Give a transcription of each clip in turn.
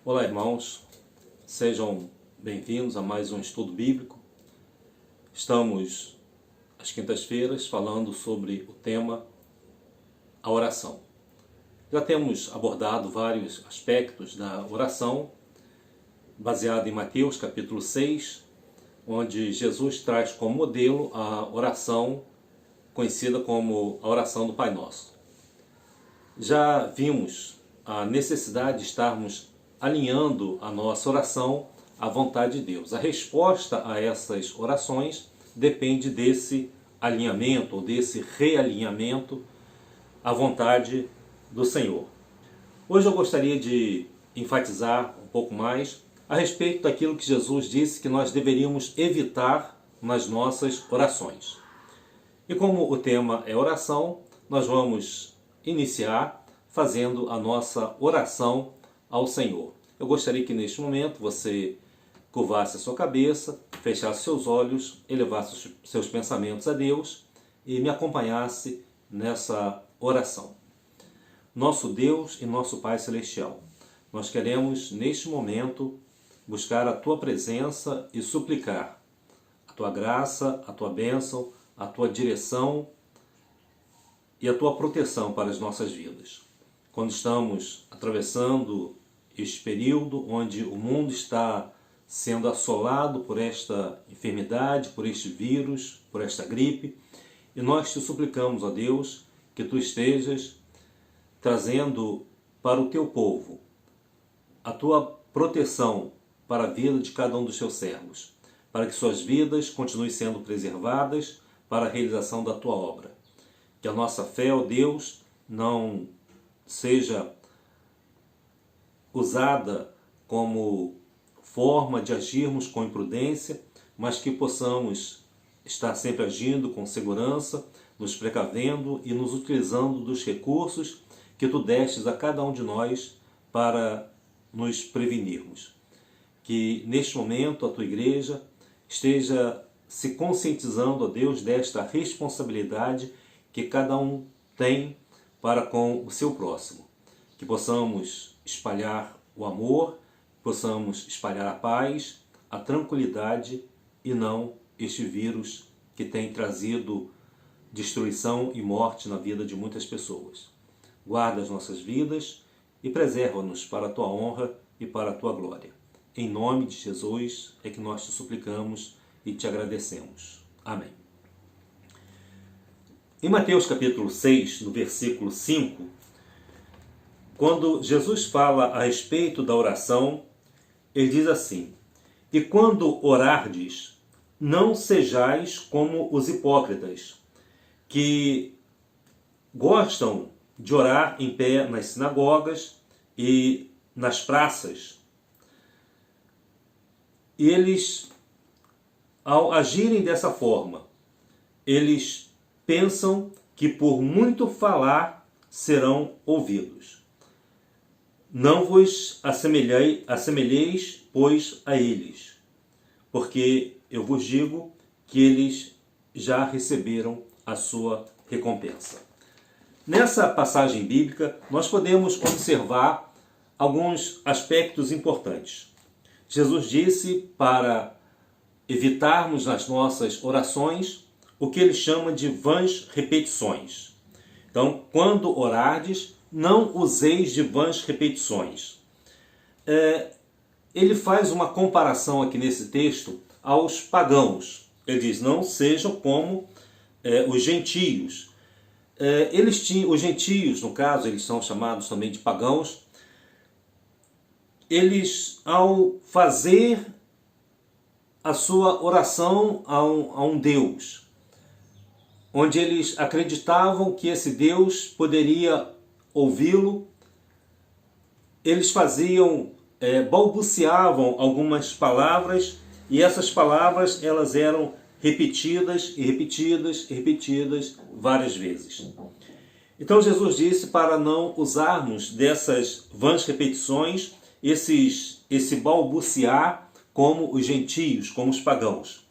Olá, irmãos, sejam bem-vindos a mais um estudo bíblico. Estamos às quintas-feiras falando sobre o tema a oração. Já temos abordado vários aspectos da oração, baseado em Mateus capítulo 6, onde Jesus traz como modelo a oração conhecida como a oração do Pai Nosso. Já vimos a necessidade de estarmos alinhando a nossa oração à vontade de Deus. A resposta a essas orações depende desse alinhamento ou desse realinhamento à vontade do Senhor. Hoje eu gostaria de enfatizar um pouco mais a respeito daquilo que Jesus disse que nós deveríamos evitar nas nossas orações. E como o tema é oração, nós vamos iniciar fazendo a nossa oração ao Senhor. Eu gostaria que neste momento você curvasse a sua cabeça, fechasse seus olhos, elevasse seus pensamentos a Deus e me acompanhasse nessa oração. Nosso Deus e nosso Pai Celestial, nós queremos neste momento buscar a Tua presença e suplicar a Tua graça, a Tua bênção, a Tua direção e a Tua proteção para as nossas vidas. Quando estamos atravessando este período onde o mundo está sendo assolado por esta enfermidade, por este vírus, por esta gripe, e nós te suplicamos, ó Deus, que Tu estejas trazendo para o Teu povo a Tua proteção para a vida de cada um dos Teus servos, para que suas vidas continuem sendo preservadas para a realização da Tua obra. Que a nossa fé, ó Deus, não seja usada como forma de agirmos com imprudência, mas que possamos estar sempre agindo com segurança, nos precavendo e nos utilizando dos recursos que Tu destes a cada um de nós para nos prevenirmos. Que neste momento a Tua igreja esteja se conscientizando, ó Deus, desta responsabilidade que cada um tem para com o seu próximo. Que possamos espalhar o amor, possamos espalhar a paz, a tranquilidade e não este vírus que tem trazido destruição e morte na vida de muitas pessoas. Guarda as nossas vidas e preserva-nos para a Tua honra e para a Tua glória. Em nome de Jesus é que nós te suplicamos e te agradecemos. Amém. Em Mateus capítulo 6, no versículo 5, quando Jesus fala a respeito da oração, ele diz assim: "E quando orardes, não sejais como os hipócritas, que gostam de orar em pé nas sinagogas e nas praças. E eles, ao agirem dessa forma, eles pensam que por muito falar serão ouvidos. Não vos assemelheis, pois, a eles, porque eu vos digo que eles já receberam a sua recompensa." Nessa passagem bíblica, nós podemos observar alguns aspectos importantes. Jesus disse para evitarmos nas nossas orações o que ele chama de vãs repetições. Então, quando orardes, não useis de vãs repetições. Ele faz uma comparação aqui nesse texto aos pagãos. Ele diz, não sejam como os gentios. Os gentios, no caso, eles são chamados também de pagãos. Eles, ao fazer a sua oração a um Deus, onde eles acreditavam que esse Deus poderia ouvi-lo, eles balbuciavam algumas palavras, e essas palavras elas eram repetidas e repetidas e repetidas várias vezes. Então Jesus disse para não usarmos dessas vãs repetições, esse balbuciar como os gentios, como os pagãos.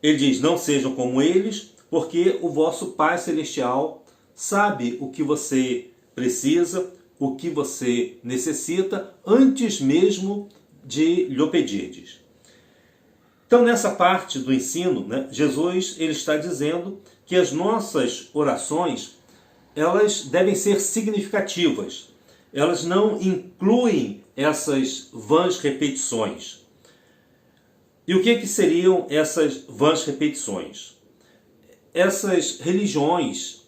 Ele diz, não sejam como eles, porque o vosso Pai Celestial sabe o que você precisa, o que você necessita antes mesmo de lhe pedirdes. Então, nessa parte do ensino, Jesus ele está dizendo que as nossas orações elas devem ser significativas. Elas não incluem essas vãs repetições. E o que seriam essas vãs repetições? Essas religiões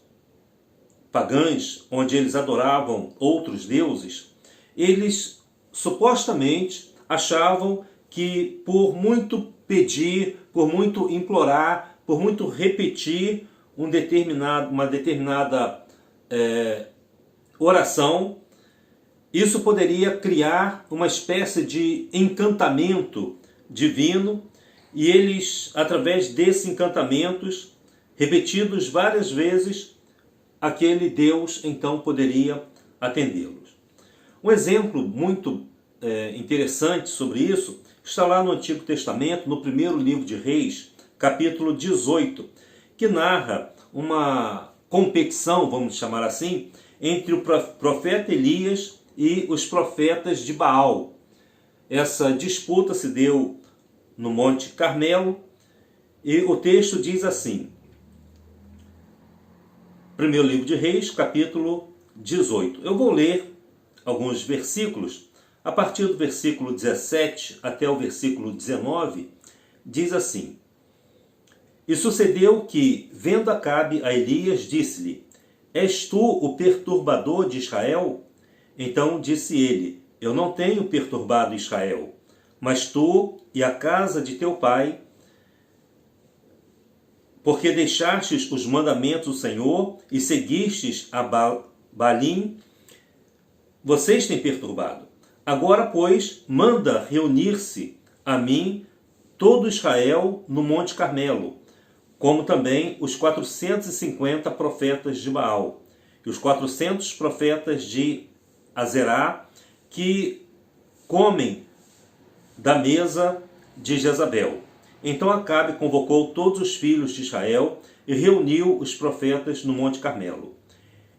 pagãs, onde eles adoravam outros deuses, eles supostamente achavam que por muito pedir, por muito implorar, por muito repetir uma determinada oração, isso poderia criar uma espécie de encantamento divino, e eles, através desses encantamentos, repetidos várias vezes, aquele Deus então poderia atendê-los. Um exemplo muito interessante sobre isso está lá no Antigo Testamento, no primeiro livro de Reis, capítulo 18, que narra uma competição, vamos chamar assim, entre o profeta Elias e os profetas de Baal. Essa disputa se deu no Monte Carmelo, e o texto diz assim, primeiro livro de Reis, capítulo 18. Eu vou ler alguns versículos. A partir do versículo 17 até o versículo 19, diz assim: E sucedeu que, vendo Acabe a Elias, disse-lhe: És tu o perturbador de Israel? Então disse ele: Eu não tenho perturbado Israel, mas tu e a casa de teu pai, porque deixastes os mandamentos do Senhor e seguistes a Baalim, vocês têm perturbado. Agora, pois, manda reunir-se a mim todo Israel no Monte Carmelo, como também os 450 profetas de Baal e os 400 profetas de Azerá, que comem da mesa de Jezabel. Então Acabe convocou todos os filhos de Israel e reuniu os profetas no Monte Carmelo.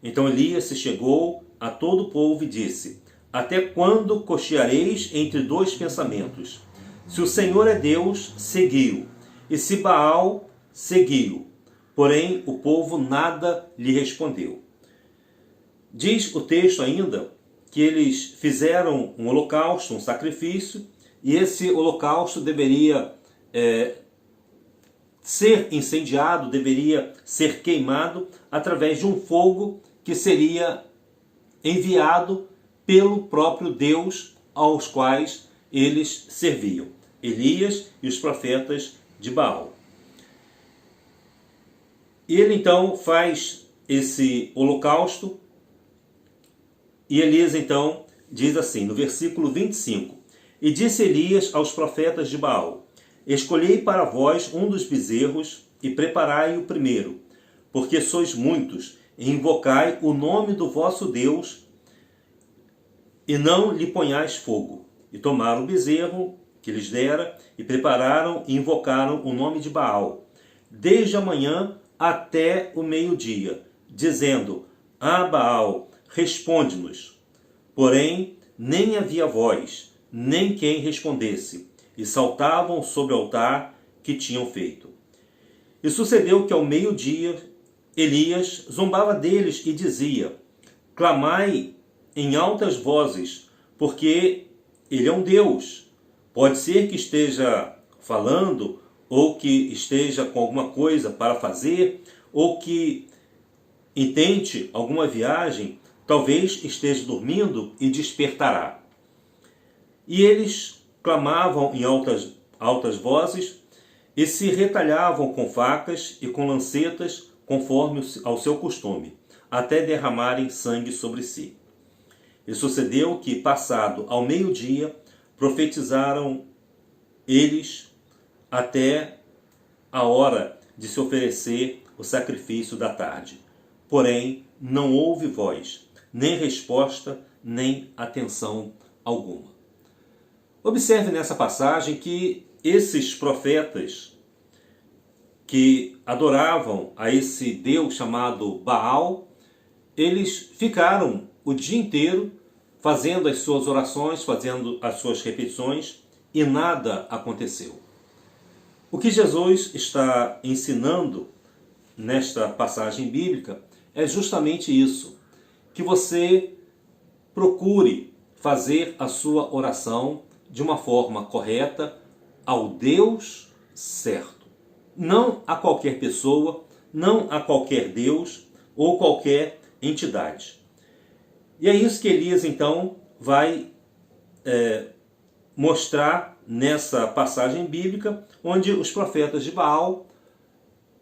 Então Elias se chegou a todo o povo e disse: Até quando cocheareis entre dois pensamentos? Se o Senhor é Deus, segui-o, e se Baal, segui-o. Porém, o povo nada lhe respondeu. Diz o texto ainda que eles fizeram um holocausto, um sacrifício, e esse holocausto deveria ser incendiado, deveria ser queimado através de um fogo que seria enviado pelo próprio Deus aos quais eles serviam, Elias e os profetas de Baal. E ele então faz esse holocausto, e Elias então diz assim, no versículo 25, E disse Elias aos profetas de Baal: Escolhei para vós um dos bezerros e preparai-o primeiro, porque sois muitos, e invocai o nome do vosso Deus, e não lhe ponhais fogo. E tomaram o bezerro que lhes dera, e prepararam e invocaram o nome de Baal, desde a manhã até o meio-dia, dizendo: Ah, Baal, responde-nos. Porém, nem havia voz, nem quem respondesse, e saltavam sobre o altar que tinham feito. E sucedeu que ao meio-dia, Elias zombava deles e dizia: Clamai em altas vozes, porque ele é um Deus. Pode ser que esteja falando, ou que esteja com alguma coisa para fazer, ou que intente alguma viagem, talvez esteja dormindo e despertará. E eles clamavam em altas vozes e se retalhavam com facas e com lancetas, conforme ao seu costume, até derramarem sangue sobre si. E sucedeu que, passado ao meio-dia, profetizaram eles até a hora de se oferecer o sacrifício da tarde. Porém, não houve voz, nem resposta, nem atenção alguma. Observe nessa passagem que esses profetas que adoravam a esse Deus chamado Baal, eles ficaram o dia inteiro fazendo as suas orações, fazendo as suas repetições, e nada aconteceu. O que Jesus está ensinando nesta passagem bíblica é justamente isso, que você procure fazer a sua oração de uma forma correta ao Deus certo. Não a qualquer pessoa, não a qualquer Deus ou qualquer entidade. E é isso que Elias então vai mostrar nessa passagem bíblica, onde os profetas de Baal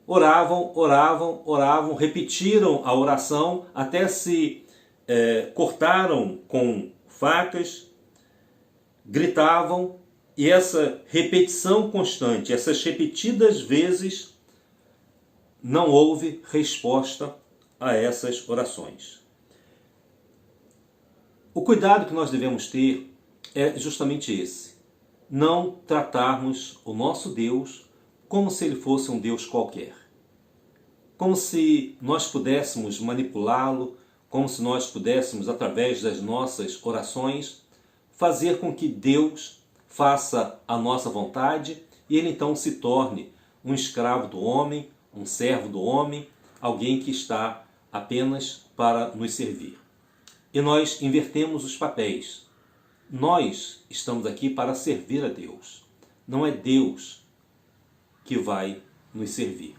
oravam, repetiram a oração, até se cortaram com facas, gritavam, e essa repetição constante, essas repetidas vezes, não houve resposta a essas orações. O cuidado que nós devemos ter é justamente esse: não tratarmos o nosso Deus como se ele fosse um Deus qualquer. Como se nós pudéssemos manipulá-lo, como se nós pudéssemos, através das nossas orações, fazer com que Deus faça a nossa vontade e ele então se torne um escravo do homem, um servo do homem, alguém que está apenas para nos servir. E nós invertemos os papéis. Nós estamos aqui para servir a Deus. Não é Deus que vai nos servir.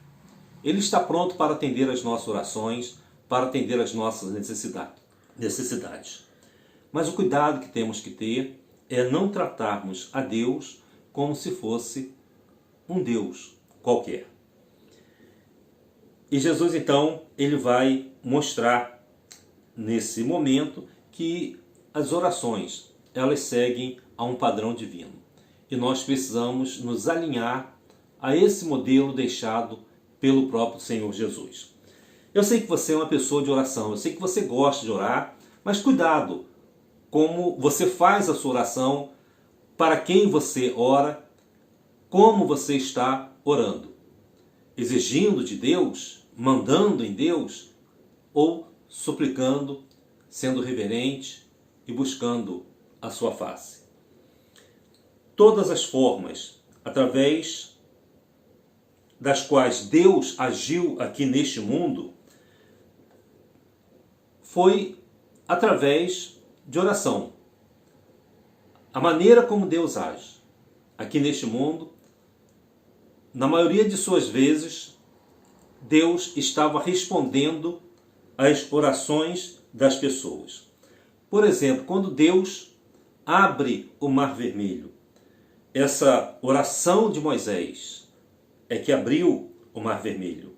Ele está pronto para atender as nossas orações, para atender as nossas necessidades. Mas o cuidado que temos que ter é não tratarmos a Deus como se fosse um Deus qualquer. E Jesus então, ele vai mostrar nesse momento que as orações, elas seguem a um padrão divino. E nós precisamos nos alinhar a esse modelo deixado pelo próprio Senhor Jesus. Eu sei que você é uma pessoa de oração, eu sei que você gosta de orar, mas cuidado como você faz a sua oração, para quem você ora, como você está orando. Exigindo de Deus, mandando em Deus, ou suplicando, sendo reverente e buscando a sua face. Todas as formas através das quais Deus agiu aqui neste mundo foi através de oração. A maneira como Deus age aqui neste mundo, na maioria de suas vezes, Deus estava respondendo às orações das pessoas. Por exemplo, quando Deus abre o Mar Vermelho, essa oração de Moisés é que abriu o Mar Vermelho.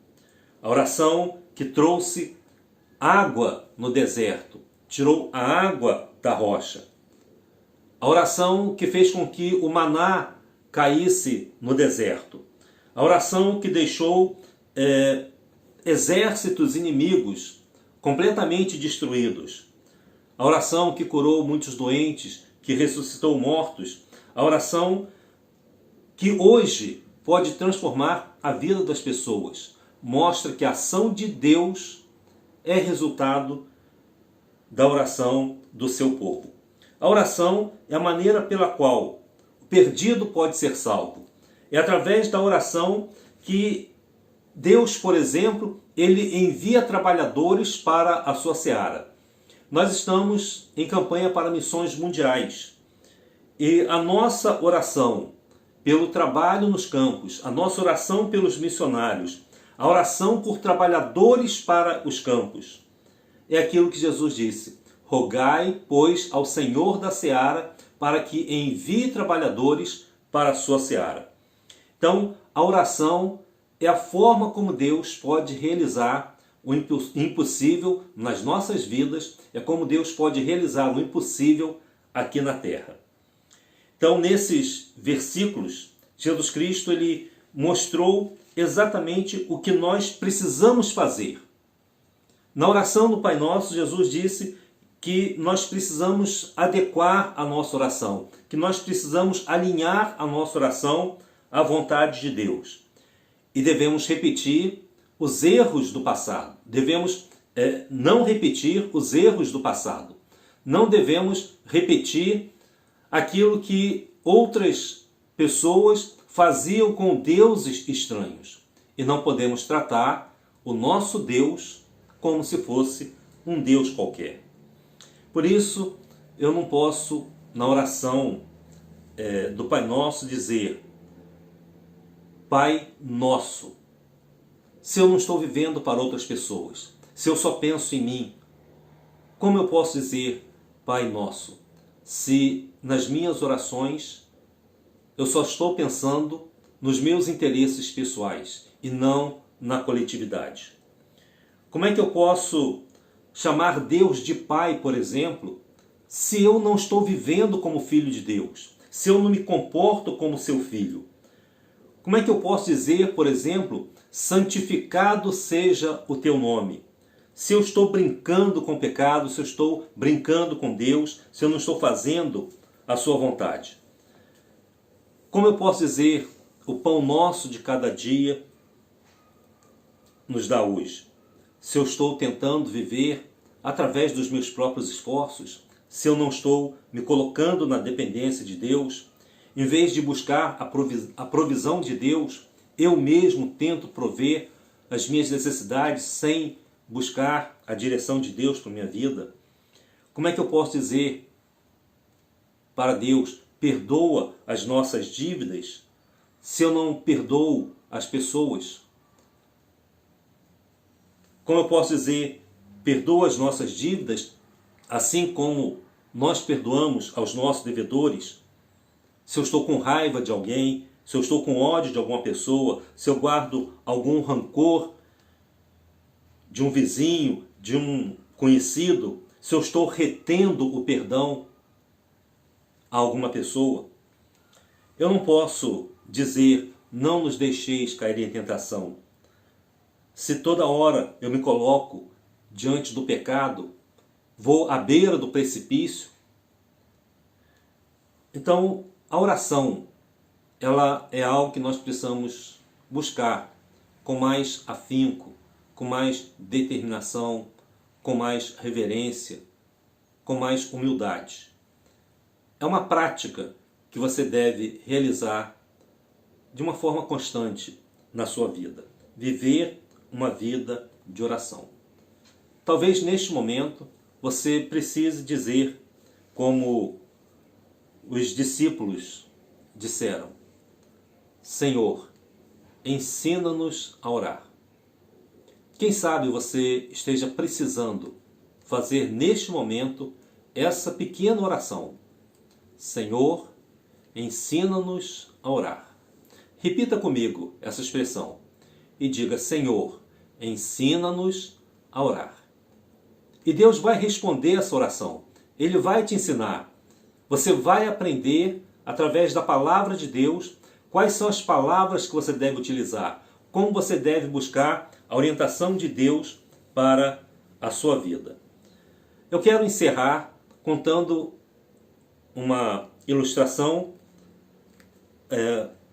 A oração que trouxe água no deserto, tirou a água da rocha. A oração que fez com que o maná caísse no deserto. A oração que deixou exércitos inimigos completamente destruídos. A oração que curou muitos doentes, que ressuscitou mortos. A oração que hoje pode transformar a vida das pessoas. Mostra que a ação de Deus é resultado da oração do seu povo. A oração é a maneira pela qual o perdido pode ser salvo. É através da oração que Deus, por exemplo, ele envia trabalhadores para a sua seara. Nós estamos em campanha para missões mundiais. E a nossa oração pelo trabalho nos campos, a nossa oração pelos missionários, a oração por trabalhadores para os campos, é aquilo que Jesus disse: rogai, pois, ao Senhor da seara para que envie trabalhadores para a sua seara. Então, a oração é a forma como Deus pode realizar o impossível nas nossas vidas, é como Deus pode realizar o impossível aqui na terra. Então, nesses versículos, Jesus Cristo ele mostrou exatamente o que nós precisamos fazer. Na oração do Pai Nosso, Jesus disse que nós precisamos adequar a nossa oração, que nós precisamos alinhar a nossa oração à vontade de Deus. E devemos repetir os erros do passado, devemos não repetir os erros do passado. Não devemos repetir aquilo que outras pessoas faziam com deuses estranhos. E não podemos tratar o nosso Deus como se fosse um Deus qualquer. Por isso, eu não posso, na oração do Pai Nosso, dizer Pai Nosso, se eu não estou vivendo para outras pessoas, se eu só penso em mim. Como eu posso dizer Pai Nosso, se nas minhas orações eu só estou pensando nos meus interesses pessoais e não na coletividade? Como é que eu posso chamar Deus de Pai, por exemplo, se eu não estou vivendo como filho de Deus, se eu não me comporto como seu filho? Como é que eu posso dizer, por exemplo, santificado seja o teu nome, se eu estou brincando com o pecado, se eu estou brincando com Deus, se eu não estou fazendo a sua vontade? Como eu posso dizer o pão nosso de cada dia nos dá hoje, se eu estou tentando viver através dos meus próprios esforços, se eu não estou me colocando na dependência de Deus, em vez de buscar a provisão de Deus, eu mesmo tento prover as minhas necessidades sem buscar a direção de Deus para a minha vida? Como é que eu posso dizer para Deus, perdoa as nossas dívidas, se eu não perdoo as pessoas? Como eu posso dizer, perdoa as nossas dívidas, assim como nós perdoamos aos nossos devedores, se eu estou com raiva de alguém, se eu estou com ódio de alguma pessoa, se eu guardo algum rancor de um vizinho, de um conhecido, se eu estou retendo o perdão a alguma pessoa? Eu não posso dizer, não nos deixeis cair em tentação, se toda hora eu me coloco diante do pecado, vou à beira do precipício. Então, a oração, ela é algo que nós precisamos buscar com mais afinco, com mais determinação, com mais reverência, com mais humildade. É uma prática que você deve realizar de uma forma constante na sua vida. Viver uma vida de oração. Talvez neste momento você precise dizer, como os discípulos disseram: Senhor, ensina-nos a orar. Quem sabe você esteja precisando fazer neste momento essa pequena oração. Senhor, ensina-nos a orar. Repita comigo essa expressão e diga: Senhor, ensina-nos a orar. E Deus vai responder essa oração. Ele vai te ensinar. Você vai aprender, através da palavra de Deus, quais são as palavras que você deve utilizar, como você deve buscar a orientação de Deus para a sua vida. Eu quero encerrar contando uma ilustração,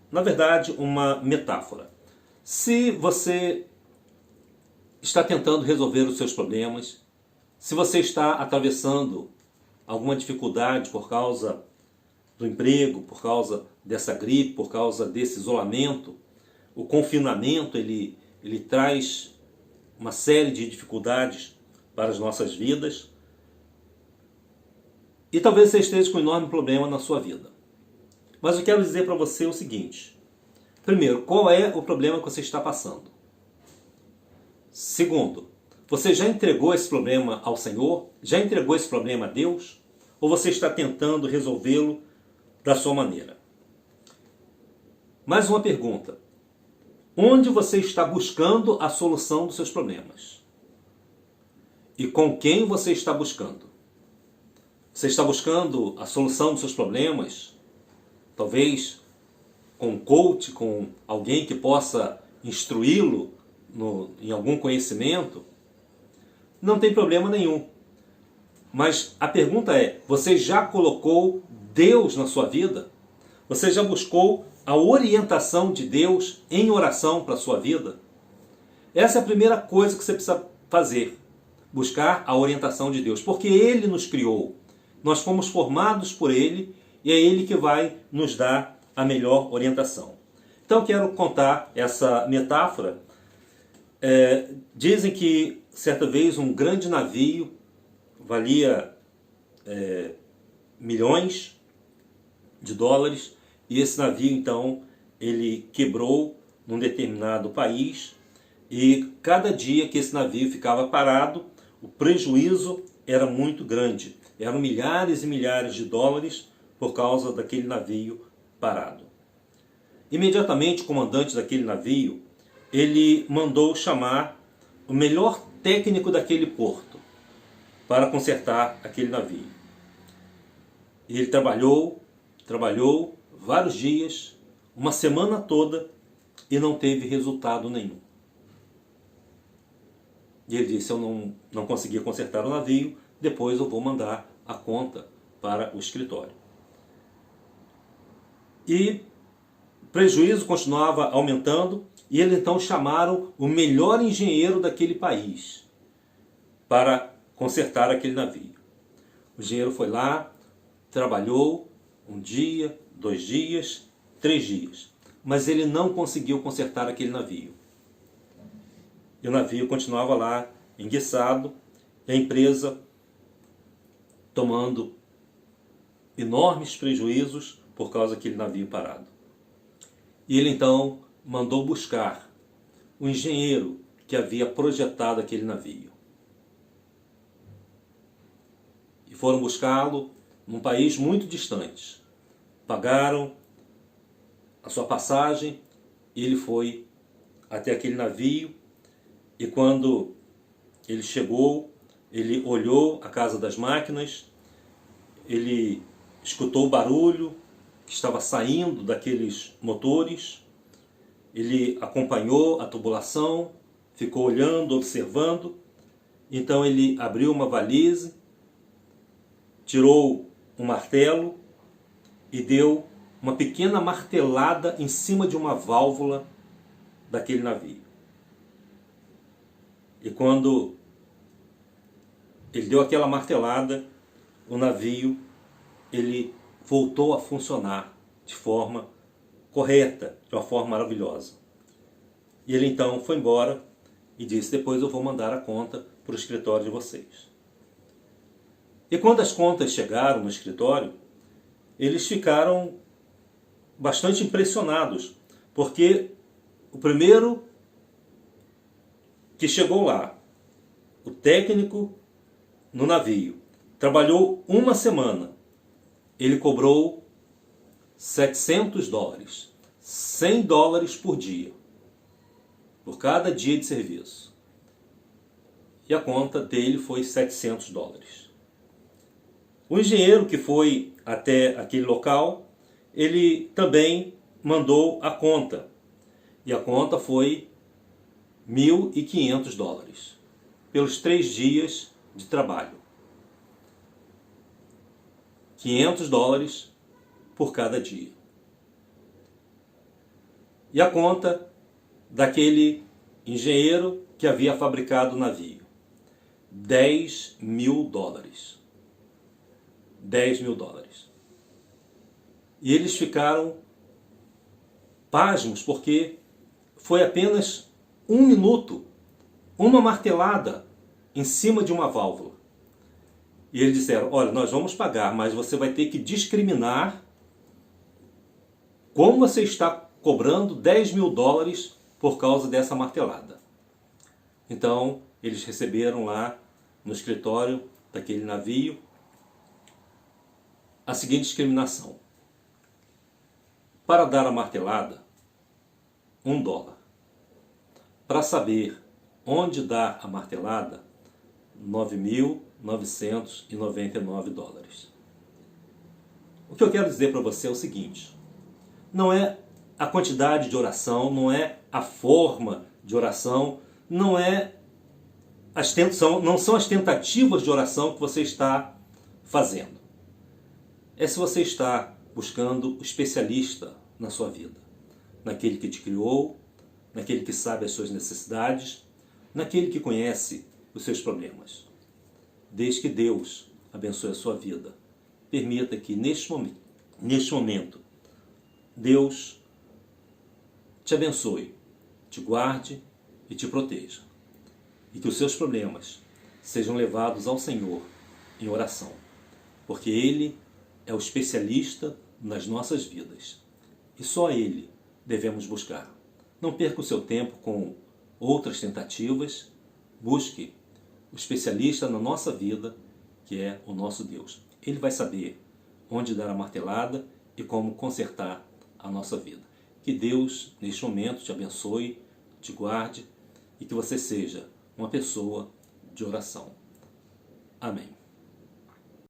na verdade, uma metáfora. Se você está tentando resolver os seus problemas, se você está atravessando alguma dificuldade por causa do emprego, por causa dessa gripe, por causa desse isolamento, o confinamento ele traz uma série de dificuldades para as nossas vidas. E talvez você esteja com um enorme problema na sua vida. Mas eu quero dizer para você o seguinte: primeiro, qual é o problema que você está passando? Segundo, você já entregou esse problema ao Senhor? Já entregou esse problema a Deus? Ou você está tentando resolvê-lo da sua maneira? Mais uma pergunta: onde você está buscando a solução dos seus problemas? E com quem você está buscando? Você está buscando a solução dos seus problemas, talvez com um coach, com alguém que possa instruí-lo em algum conhecimento? Não tem problema nenhum. Mas a pergunta é: você já colocou Deus na sua vida? Você já buscou a orientação de Deus em oração para a sua vida? Essa é a primeira coisa que você precisa fazer. buscar a orientação de Deus, porque Ele nos criou. Nós fomos formados por Ele e é Ele que vai nos dar a melhor orientação. Então quero contar essa metáfora. Dizem que certa vez um grande navio valia milhões de dólares e esse navio então ele quebrou num determinado país e cada dia que esse navio ficava parado o prejuízo era muito grande. Eram milhares e milhares de dólares por causa daquele navio parado. Imediatamente o comandante daquele navio, ele mandou chamar o melhor técnico daquele porto para consertar aquele navio. E ele trabalhou vários dias, uma semana toda, e não teve resultado nenhum. E ele disse, eu não consegui consertar o navio, depois eu vou mandar a conta para o escritório. E o prejuízo continuava aumentando, e eles então chamaram o melhor engenheiro daquele país para consertar aquele navio. O engenheiro foi lá, trabalhou um dia, 2 dias, 3 dias, mas ele não conseguiu consertar aquele navio. E o navio continuava lá, enguiçado, e a empresa tomando enormes prejuízos por causa daquele navio parado. E ele então mandou buscar o engenheiro que havia projetado aquele navio. E foram buscá-lo num país muito distante. Pagaram a sua passagem e ele foi até aquele navio. E quando ele chegou, ele olhou a casa das máquinas, ele escutou o barulho que estava saindo daqueles motores, ele acompanhou a tubulação, ficou olhando, observando. Então ele abriu uma valise, tirou um martelo e deu uma pequena martelada em cima de uma válvula daquele navio. E quando ele deu aquela martelada, o navio ele voltou a funcionar de forma correta, de uma forma maravilhosa. E ele então foi embora e disse, depois eu vou mandar a conta para o escritório de vocês. E quando as contas chegaram no escritório, eles ficaram bastante impressionados, porque o primeiro que chegou lá, o técnico no navio, trabalhou uma semana, ele cobrou $700, $100 por dia, por cada dia de serviço. E a conta dele foi $700. O engenheiro que foi até aquele local, ele também mandou a conta. E a conta foi $1.500 pelos 3 dias de trabalho. $500 por cada dia. E a conta daquele engenheiro que havia fabricado o navio. $10.000. $10.000. E eles ficaram pasmos, porque foi apenas 1 minuto, uma martelada em cima de uma válvula. E eles disseram, olha, nós vamos pagar, mas você vai ter que discriminar como você está cobrando $10.000 por causa dessa martelada. Então, eles receberam lá no escritório daquele navio a seguinte discriminação. Para dar a martelada, $1. Para saber onde dar a martelada, $9.999. O que eu quero dizer para você é o seguinte, não é a quantidade de oração, não é a forma de oração, não são as tentativas de oração que você está fazendo. É se você está buscando o especialista na sua vida, naquele que te criou, naquele que sabe as suas necessidades, naquele que conhece os seus problemas. Desde que Deus abençoe a sua vida. Permita que neste momento, Deus te abençoe, te guarde e te proteja. E que os seus problemas sejam levados ao Senhor em oração. Porque Ele é o especialista nas nossas vidas. E só a Ele devemos buscar. Não perca o seu tempo com outras tentativas. Busque o especialista na nossa vida, que é o nosso Deus. Ele vai saber onde dar a martelada e como consertar a nossa vida. Que Deus, neste momento, te abençoe, te guarde e que você seja uma pessoa de oração. Amém.